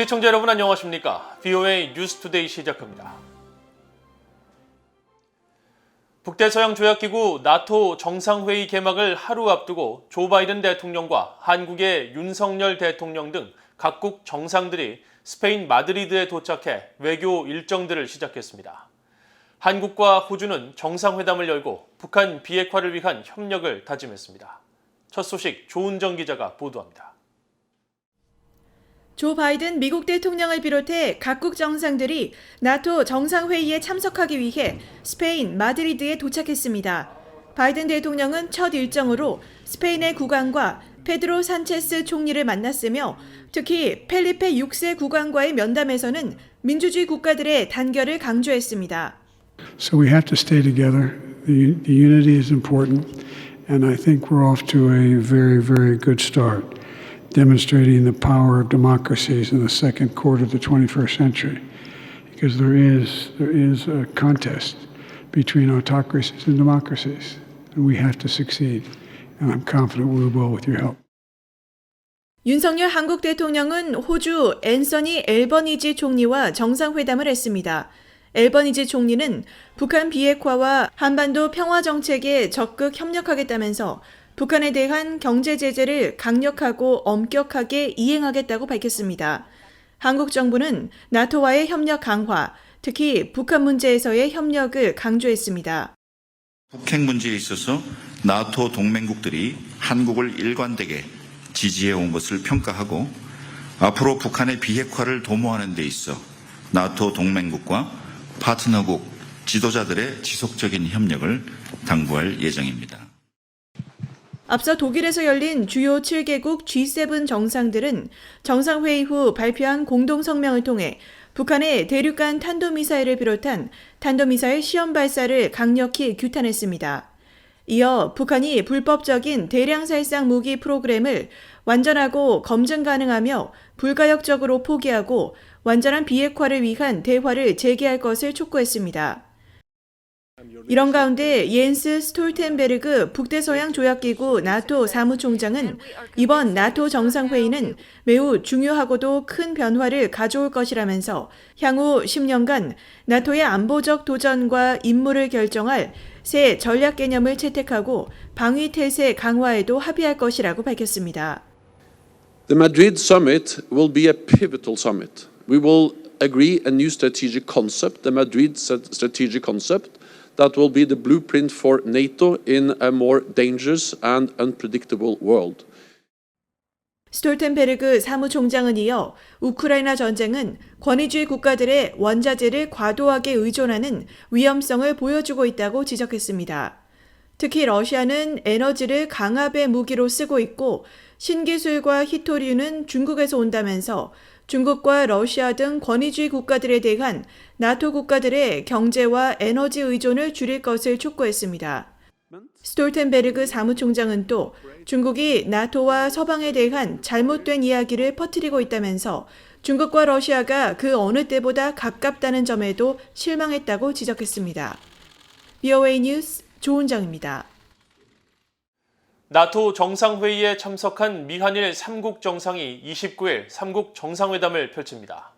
시청자 여러분 안녕하십니까? VOA 뉴스투데이 시작합니다. 북대서양 조약기구 나토 정상회의 개막을 하루 앞두고 조 바이든 대통령과 한국의 윤석열 대통령 등 각국 정상들이 스페인 마드리드에 도착해 외교 일정들을 시작했습니다. 한국과 호주는 정상회담을 열고 북한 비핵화를 위한 협력을 다짐했습니다. 첫 소식 조은정 기자가 보도합니다. 조 바이든 미국 대통령을 비롯해 각국 정상들이 나토 정상회의에 참석하기 위해 스페인 마드리드에 도착했습니다. 바이든 대통령은 첫 일정으로 스페인의 국왕과 페드로 산체스 총리를 만났으며 특히 펠리페 6세 국왕과의 면담에서는 민주주의 국가들의 단결을 강조했습니다. So we have to stay together. The unity is important, and I think we're off to a very, very good start, demonstrating the power of democracies in the second quarter of the 21st century. Because there is a contest between autocracies and democracies, and we have to succeed. And I'm confident we will with your help. 윤석열 한국 대통령은 호주 앤서니 앨버니지 총리와 정상회담을 했습니다. 앨버니지 총리는 북한 비핵화와 한반도 평화 정책에 적극 협력하겠다면서 북한에 대한 경제 제재를 강력하고 엄격하게 이행하겠다고 밝혔습니다. 한국 정부는 나토와의 협력 강화, 특히 북한 문제에서의 협력을 강조했습니다. 북핵 문제에 있어서 나토 동맹국들이 한국을 일관되게 지지해 온 것을 평가하고 앞으로 북한의 비핵화를 도모하는 데 있어 나토 동맹국과 파트너국 지도자들의 지속적인 협력을 당부할 예정입니다. 앞서 독일에서 열린 주요 7개국 G7 정상들은 정상회의 후 발표한 공동성명을 통해 북한의 대륙간 탄도미사일을 비롯한 탄도미사일 시험 발사를 강력히 규탄했습니다. 이어 북한이 불법적인 대량살상 무기 프로그램을 완전하고 검증 가능하며 불가역적으로 포기하고 완전한 비핵화를 위한 대화를 재개할 것을 촉구했습니다. 이런 가운데 예인스 스톨텐베르그 북대서양 조약기구 나토 사무총장은 이번 나토 정상회의는 매우 중요하고도 큰 변화를 가져올 것이라면서 향후 10년간 나토의 안보적 도전과 임무를 결정할 새 전략 개념을 채택하고 방위 태세 강화에도 합의할 것이라고 밝혔습니다. The Madrid summit will be a pivotal summit. We will agree a new strategic concept, the Madrid strategic concept, that will be the blueprint for NATO in a more dangerous and unpredictable world. 스톨텐베르그 사무총장은 이어 우크라이나 전쟁은 권위주의 국가들의 원자재를 과도하게 의존하는 위험성을 보여주고 있다고 지적했습니다. 특히 러시아는 에너지를 강압의 무기로 쓰고 있고 신기술과 히토류는 중국에서 온다면서 중국과 러시아 등 권위주의 국가들에 대한 나토 국가들의 경제와 에너지 의존을 줄일 것을 촉구했습니다. 스톨텐베르그 사무총장은 또 중국이 나토와 서방에 대한 잘못된 이야기를 퍼뜨리고 있다면서 중국과 러시아가 그 어느 때보다 가깝다는 점에도 실망했다고 지적했습니다. VOA 뉴스 조은정입니다. 나토 정상회의에 참석한 미한일 3국 정상이 29일 3국 정상회담을 펼칩니다.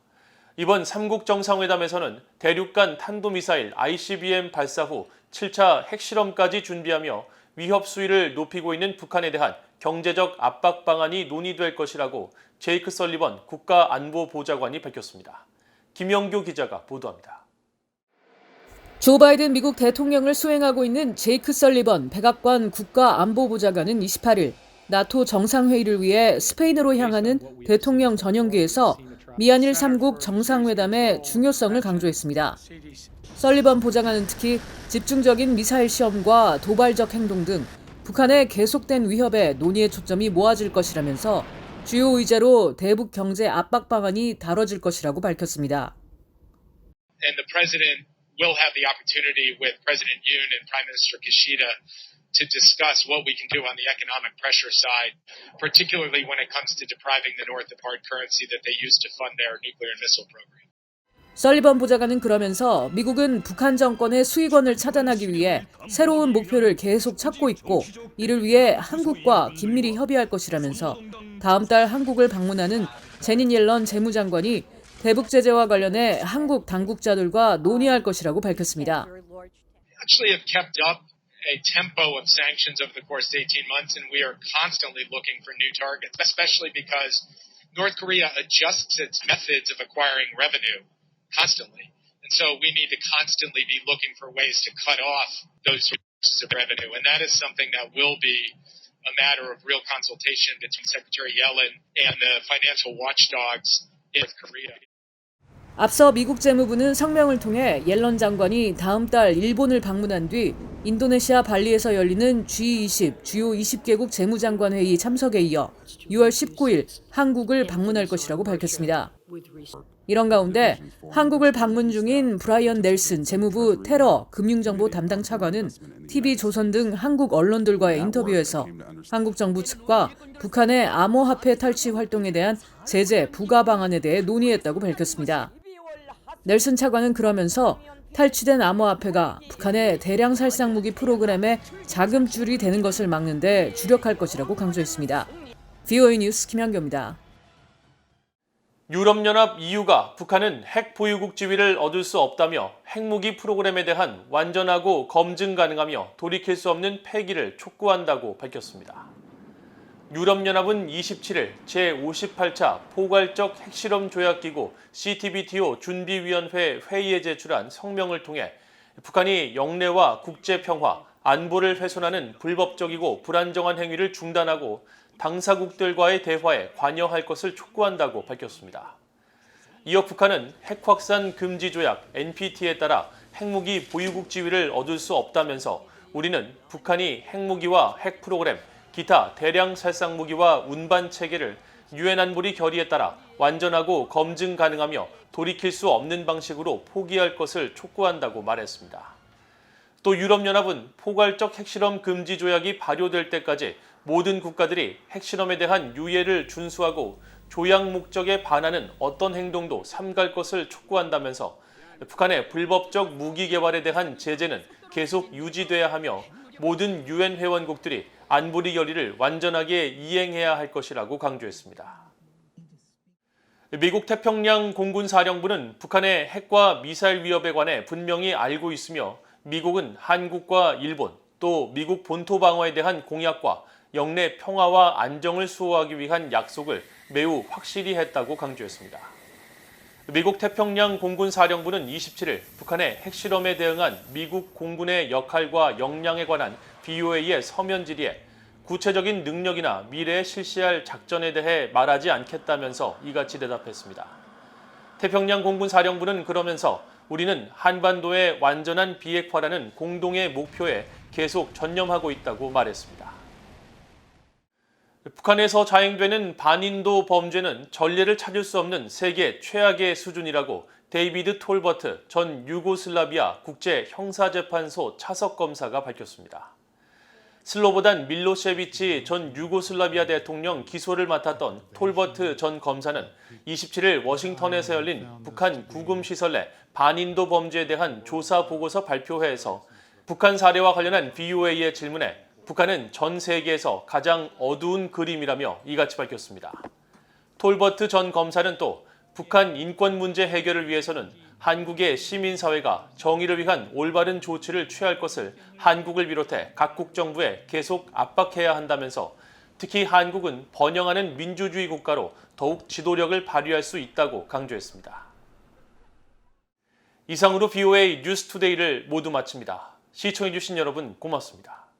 이번 3국 정상회담에서는 대륙간 탄도미사일 ICBM 발사 후 7차 핵실험까지 준비하며 위협 수위를 높이고 있는 북한에 대한 경제적 압박 방안이 논의될 것이라고 제이크 설리번 국가안보보좌관이 밝혔습니다. 김영규 기자가 보도합니다. 조 바이든 미국 대통령을 수행하고 있는 제이크 설리번 백악관 국가안보보좌관은 28일 나토 정상회의를 위해 스페인으로 향하는 대통령 전용기에서 미한일 3국 정상회담의 중요성을 강조했습니다. 설리번 보좌관은 특히 집중적인 미사일 시험과 도발적 행동 등 북한의 계속된 위협에 논의의 초점이 모아질 것이라면서 주요 의제로 대북 경제 압박 방안이 다뤄질 것이라고 밝혔습니다. And the president will have the opportunity with President Yoon and Prime Minister Kishida to discuss what we can do on the economic pressure side, particularly when it comes to depriving the North of hard currency that they use to fund their nuclear and missile program. 설리번 보좌관은 그러면서 미국은 북한 정권의 수익원을 차단하기 위해 새로운 목표를 계속 찾고 있고 이를 위해 한국과 긴밀히 협의할 것이라면서 다음 달 한국을 방문하는 제닛 옐런 재무장관이 대북 제재와 관련해 한국 당국자들과 논의할 것이라고 밝혔습니다. Actually have kept up a tempo of sanctions over the course of 18 months, and we are constantly looking for new targets, especially because North Korea adjusts its methods of acquiring revenue constantly. And so we need to constantly be looking for ways to cut off those sources of revenue. And that is something that will be a matter of real consultation between Secretary Yellen and the financial watchdogs in North Korea. 앞서 미국 재무부는 성명을 통해 옐런 장관이 다음 달 일본을 방문한 뒤 인도네시아 발리에서 열리는 G20 주요 20개국 재무장관 회의 참석에 이어 6월 19일 한국을 방문할 것이라고 밝혔습니다. 이런 가운데 한국을 방문 중인 브라이언 넬슨 재무부 테러 금융정보 담당 차관은 TV조선 등 한국 언론들과의 인터뷰에서 한국 정부 측과 북한의 암호화폐 탈취 활동에 대한 제재 부과 방안에 대해 논의했다고 밝혔습니다. 넬슨 차관은 그러면서 탈취된 암호화폐가 북한의 대량 살상 무기 프로그램의 자금줄이 되는 것을 막는 데 주력할 것이라고 강조했습니다. VOA 뉴스 김현교입니다. 유럽연합 EU가 북한은 핵 보유국 지위를 얻을 수 없다며 핵무기 프로그램에 대한 완전하고 검증 가능하며 돌이킬 수 없는 폐기를 촉구한다고 밝혔습니다. 유럽연합은 27일 제58차 포괄적 핵실험 조약기구 CTBTO 준비위원회 회의에 제출한 성명을 통해 북한이 영내와 국제평화, 안보를 훼손하는 불법적이고 불안정한 행위를 중단하고 당사국들과의 대화에 관여할 것을 촉구한다고 밝혔습니다. 이어 북한은 핵확산 금지 조약 NPT에 따라 핵무기 보유국 지위를 얻을 수 없다면서 우리는 북한이 핵무기와 핵 프로그램, 기타 대량 살상 무기와 운반 체계를 유엔 안보리 결의에 따라 완전하고 검증 가능하며 돌이킬 수 없는 방식으로 포기할 것을 촉구한다고 말했습니다. 또 유럽연합은 포괄적 핵실험 금지 조약이 발효될 때까지 모든 국가들이 핵실험에 대한 유예를 준수하고 조약 목적에 반하는 어떤 행동도 삼갈 것을 촉구한다면서 북한의 불법적 무기 개발에 대한 제재는 계속 유지돼야 하며 모든 유엔 회원국들이 안보리 결의를 완전하게 이행해야 할 것이라고 강조했습니다. 미국 태평양 공군사령부는 북한의 핵과 미사일 위협에 관해 분명히 알고 있으며 미국은 한국과 일본 또 미국 본토 방어에 대한 공약과 영내 평화와 안정을 수호하기 위한 약속을 매우 확실히 했다고 강조했습니다. 미국 태평양 공군사령부는 27일 북한의 핵실험에 대응한 미국 공군의 역할과 역량에 관한 BOA의 서면 질의에 구체적인 능력이나 미래에 실시할 작전에 대해 말하지 않겠다면서 이같이 대답했습니다. 태평양 공군사령부는 그러면서 우리는 한반도의 완전한 비핵화라는 공동의 목표에 계속 전념하고 있다고 말했습니다. 북한에서 자행되는 반인도 범죄는 전례를 찾을 수 없는 세계 최악의 수준이라고 데이비드 톨버트 전 유고슬라비아 국제형사재판소 차석검사가 밝혔습니다. 슬로보단 밀로셰비치 전 유고슬라비아 대통령 기소를 맡았던 톨버트 전 검사는 27일 워싱턴에서 열린 북한 구금시설 내 반인도 범죄에 대한 조사 보고서 발표회에서 북한 사례와 관련한 BOA의 질문에 북한은 전 세계에서 가장 어두운 그림이라며 이같이 밝혔습니다. 톨버트 전 검사는 또 북한 인권 문제 해결을 위해서는 한국의 시민사회가 정의를 위한 올바른 조치를 취할 것을 한국을 비롯해 각국 정부에 계속 압박해야 한다면서 특히 한국은 번영하는 민주주의 국가로 더욱 지도력을 발휘할 수 있다고 강조했습니다. 이상으로 BOA 뉴스투데이를 모두 마칩니다. 시청해주신 여러분 고맙습니다.